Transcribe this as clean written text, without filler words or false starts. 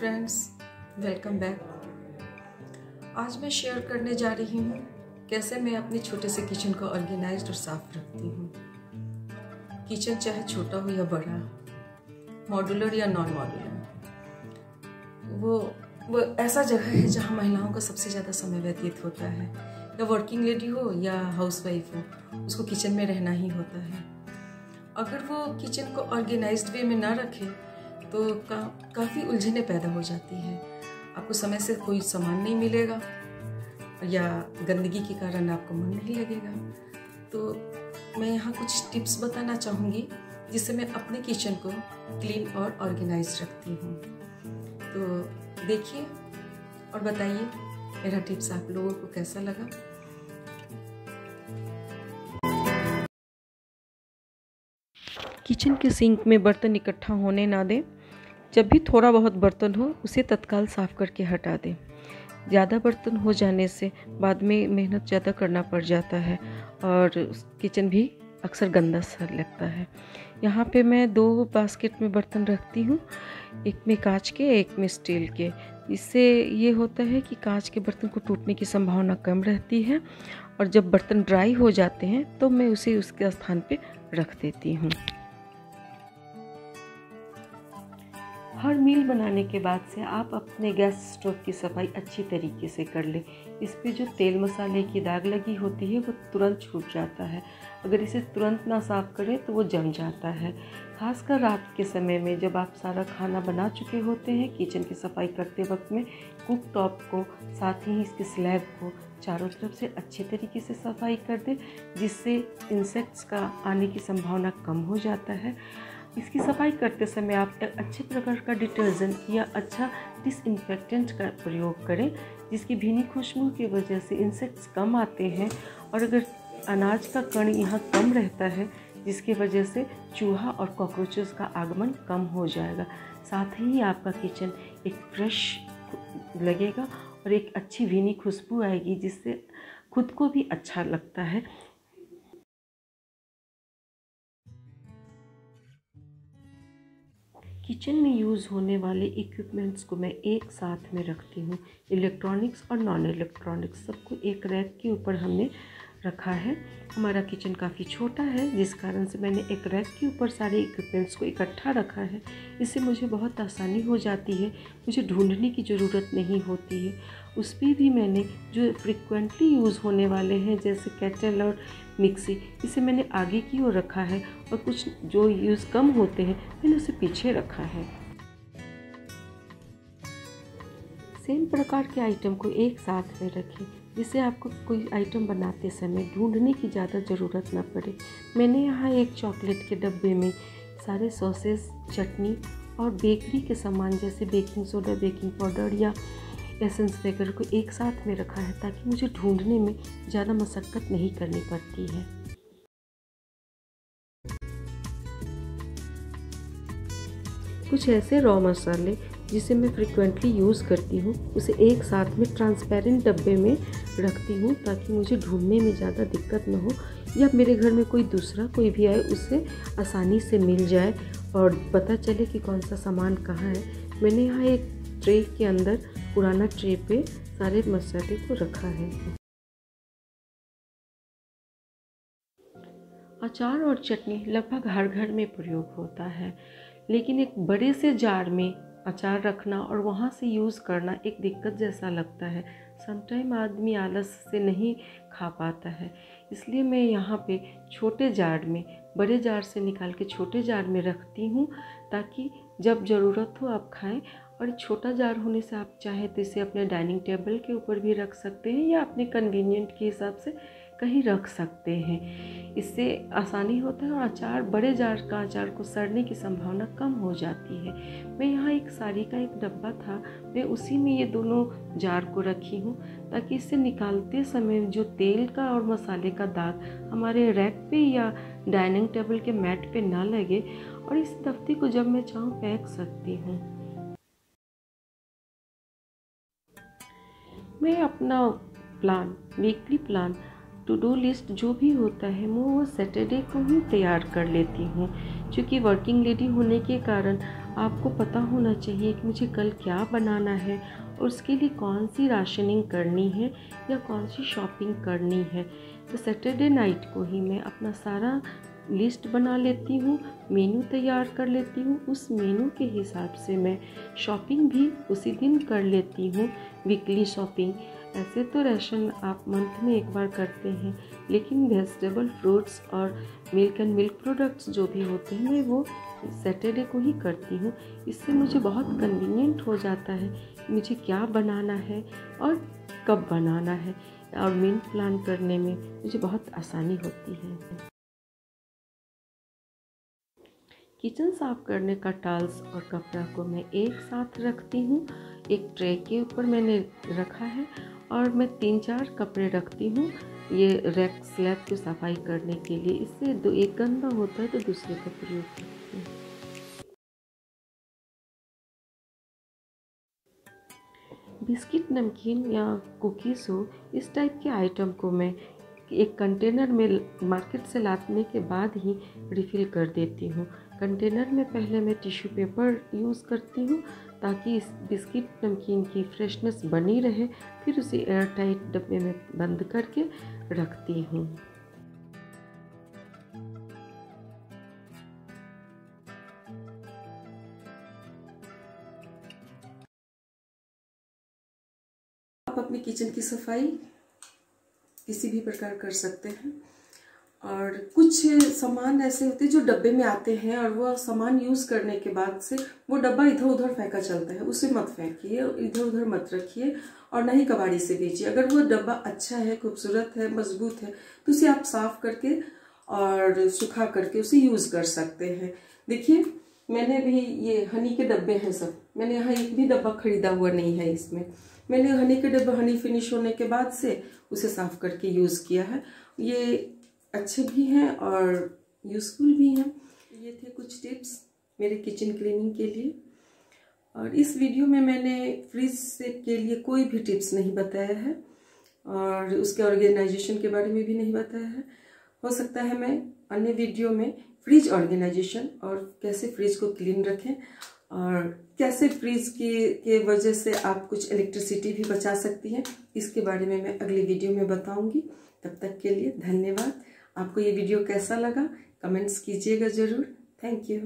Friends, welcome back. आज मैं share करने जा रही हूँ कैसे मैं अपने छोटे से किचन को ऑर्गेनाइज्ड और साफ रखती हूँ। किचन चाहे छोटा हो या बड़ा, मॉड्यूलर या नॉन मॉड्यूलर, वो ऐसा जगह है जहाँ महिलाओं का सबसे ज़्यादा समय व्यतीत होता है। या वर्किंग लेडी हो या हाउसवाइफ हो, उसको किचन में रहना ही होता है। अगर वो किचन को ऑर्गेनाइज्ड वे में ना रखे तो काफ़ी उलझनें पैदा हो जाती है। आपको समय से कोई सामान नहीं मिलेगा या गंदगी के कारण आपको मन नहीं लगेगा। तो मैं यहाँ कुछ टिप्स बताना चाहूँगी जिससे मैं अपने किचन को क्लीन और ऑर्गेनाइज रखती हूँ। तो देखिए और बताइए मेरा टिप्स आप लोगों को कैसा लगा। किचन के सिंक में बर्तन इकट्ठा होने ना दें। जब भी थोड़ा बहुत बर्तन हो उसे तत्काल साफ़ करके हटा दें। ज़्यादा बर्तन हो जाने से बाद में मेहनत ज़्यादा करना पड़ जाता है और किचन भी अक्सर गंदा सा लगता है। यहाँ पे मैं 2 बास्केट में बर्तन रखती हूँ, एक में कांच के एक में स्टील के। इससे ये होता है कि कांच के बर्तन को टूटने की संभावना कम रहती है और जब बर्तन ड्राई हो जाते हैं तो मैं उसे उसके स्थान पे रख देती हूँ। हर मील बनाने के बाद से आप अपने गैस स्टोव की सफाई अच्छी तरीके से कर लें। इस पे जो तेल मसाले की दाग लगी होती है वो तुरंत छूट जाता है। अगर इसे तुरंत ना साफ़ करें तो वो जम जाता है। खासकर रात के समय में जब आप सारा खाना बना चुके होते हैं, किचन की सफाई करते वक्त में कुक टॉप को साथ ही इसके स्लैब को चारों तरफ से अच्छे तरीके से सफाई कर दें, जिससे इंसेक्ट्स का आने की संभावना कम हो जाता है। इसकी सफाई करते समय आप एक अच्छे प्रकार का डिटर्जेंट या अच्छा डिसइंफेक्टेंट का प्रयोग करें, जिसकी भीनी खुशबू की वजह से इंसेक्ट्स कम आते हैं और अगर अनाज का कण यहाँ कम रहता है जिसकी वजह से चूहा और कॉकरोचेस का आगमन कम हो जाएगा। साथ ही आपका किचन एक फ्रेश लगेगा और एक अच्छी भीनी खुशबू आएगी जिससे खुद को भी अच्छा लगता है। किचन में यूज़ होने वाले इक्विपमेंट्स को मैं एक साथ में रखती हूँ। इलेक्ट्रॉनिक्स और नॉन इलेक्ट्रॉनिक्स सबको एक रैक के ऊपर हमने रखा है। हमारा किचन काफ़ी छोटा है जिस कारण से मैंने एक रैक के ऊपर सारे इक्विपमेंट्स को इकट्ठा रखा है। इससे मुझे बहुत आसानी हो जाती है, मुझे ढूंढने की ज़रूरत नहीं होती है। उस पर भी मैंने जो फ्रिक्वेंटली यूज़ होने वाले हैं जैसे केटल और मिक्सी, इसे मैंने आगे की ओर रखा है और कुछ जो यूज़ कम होते हैं मैंने उसे पीछे रखा है। सेम प्रकार के आइटम को एक साथ में रखें जिससे आपको कोई आइटम बनाते समय ढूंढने की ज़्यादा ज़रूरत न पड़े। मैंने यहाँ एक चॉकलेट के डब्बे में सारे सॉसेस, चटनी और बेकरी के सामान जैसे बेकिंग सोडा, बेकिंग पाउडर या एसेंस वगैरह को एक साथ में रखा है ताकि मुझे ढूंढने में ज़्यादा मशक्क़त नहीं करनी पड़ती है। कुछ ऐसे रॉ मसाले जिसे मैं फ्रिक्वेंटली यूज़ करती हूँ उसे एक साथ में ट्रांसपेरेंट डब्बे में रखती हूँ ताकि मुझे ढूंढने में ज़्यादा दिक्कत न हो या मेरे घर में कोई भी आए उसे आसानी से मिल जाए और पता चले कि कौन सा सामान कहाँ है। मैंने यहाँ एक ट्रे के अंदर पुराना ट्रे पे सारे मसाले को रखा है। अचार और चटनी लगभग हर घर में प्रयोग होता है, लेकिन एक बड़े से जार में अचार रखना और वहाँ से यूज़ करना एक दिक्कत जैसा लगता है। समटाइम आदमी आलस से नहीं खा पाता है, इसलिए मैं यहाँ पे छोटे जार में बड़े जार से निकाल के छोटे जार में रखती हूँ ताकि जब ज़रूरत हो आप खाएं। और छोटा जार होने से आप चाहें तो इसे अपने डाइनिंग टेबल के ऊपर भी रख सकते हैं या अपने कन्वीनियंट के हिसाब से कहीं रख सकते हैं। इससे आसानी होता है और बड़े जार का अचार को सड़ने की संभावना कम हो जाती है। मैं यहाँ एक साड़ी का एक डब्बा था, मैं उसी में ये दोनों जार को रखी हूँ ताकि इसे निकालते समय जो तेल का और मसाले का दाग हमारे रैक पे या डाइनिंग टेबल के मैट पे ना लगे और इस दफ्ती को जब मैं चाहूँ फेंक सकती हूँ। मैं अपना weekly plan, to do list जो भी होता है वो सैटरडे को ही तैयार कर लेती हूँ। क्योंकि वर्किंग लेडी होने के कारण आपको पता होना चाहिए कि मुझे कल क्या बनाना है और उसके लिए कौन सी राशनिंग करनी है या कौन सी शॉपिंग करनी है। तो सैटरडे नाइट को ही मैं अपना सारा लिस्ट बना लेती हूँ, मेनू तैयार कर लेती हूँ। उस मेनू के हिसाब से मैं शॉपिंग भी उसी दिन कर लेती हूँ, वीकली शॉपिंग। ऐसे तो राशन आप मंथ में एक बार करते हैं, लेकिन वेजिटेबल, फ्रूट्स और मिल्क एंड मिल्क प्रोडक्ट्स जो भी होते हैं मैं वो सैटरडे को ही करती हूँ। इससे मुझे बहुत कन्वीनियंट हो जाता है कि मुझे क्या बनाना है और कब बनाना है, और मील प्लान करने में मुझे बहुत आसानी होती है। किचन साफ़ करने का टाल्स और कपड़ा को मैं एक साथ रखती हूँ। एक ट्रे के ऊपर मैंने रखा है और मैं 3-4 कपड़े रखती हूँ ये रैक स्लैब की सफाई करने के लिए। इससे एक गंदा होता है तो दूसरे का प्रयोग करती हूँ। बिस्किट, नमकीन या कुकीज़ हो, इस टाइप के आइटम को मैं एक कंटेनर में मार्केट से लाने के बाद ही रिफ़िल कर देती हूँ। कंटेनर में पहले मैं टिश्यू पेपर यूज़ करती हूँ ताकि इस बिस्किट, नमकीन की फ्रेशनेस बनी रहे, फिर उसे एयर टाइट डब्बे में बंद करके रखती हूँ। आप अपनी किचन की सफाई किसी भी प्रकार कर सकते हैं। और कुछ सामान ऐसे होते हैं जो डब्बे में आते हैं और वो सामान यूज़ करने के बाद से वो डब्बा इधर उधर फेंका चलता है, उसे मत फेंकिए, इधर उधर मत रखिए और ना ही कबाड़ी से बेचिए। अगर वो डब्बा अच्छा है, खूबसूरत है, मजबूत है तो उसे आप साफ करके और सुखा करके उसे यूज़ कर सकते हैं। देखिए मैंने भी ये हनी के डब्बे हैं सब, मैंने यहाँ एक भी डब्बा खरीदा हुआ नहीं है। इसमें मैंने हनी के डब्बा हनी फिनिश होने के बाद से उसे साफ करके यूज़ किया है। ये अच्छे भी हैं और यूज़फुल भी हैं। ये थे कुछ टिप्स मेरे किचन क्लीनिंग के लिए। और इस वीडियो में मैंने फ्रिज से के लिए कोई भी टिप्स नहीं बताया है और उसके ऑर्गेनाइजेशन के बारे में भी नहीं बताया है। हो सकता है मैं अन्य वीडियो में फ्रिज ऑर्गेनाइजेशन और कैसे फ्रिज को क्लीन रखें और कैसे फ्रिज के वजह से आप कुछ इलेक्ट्रिसिटी भी बचा सकती हैं, इसके बारे में मैं अगली वीडियो में बताऊंगी। तब तक के लिए धन्यवाद। आपको ये वीडियो कैसा लगा कमेंट्स कीजिएगा ज़रूर। Thank you.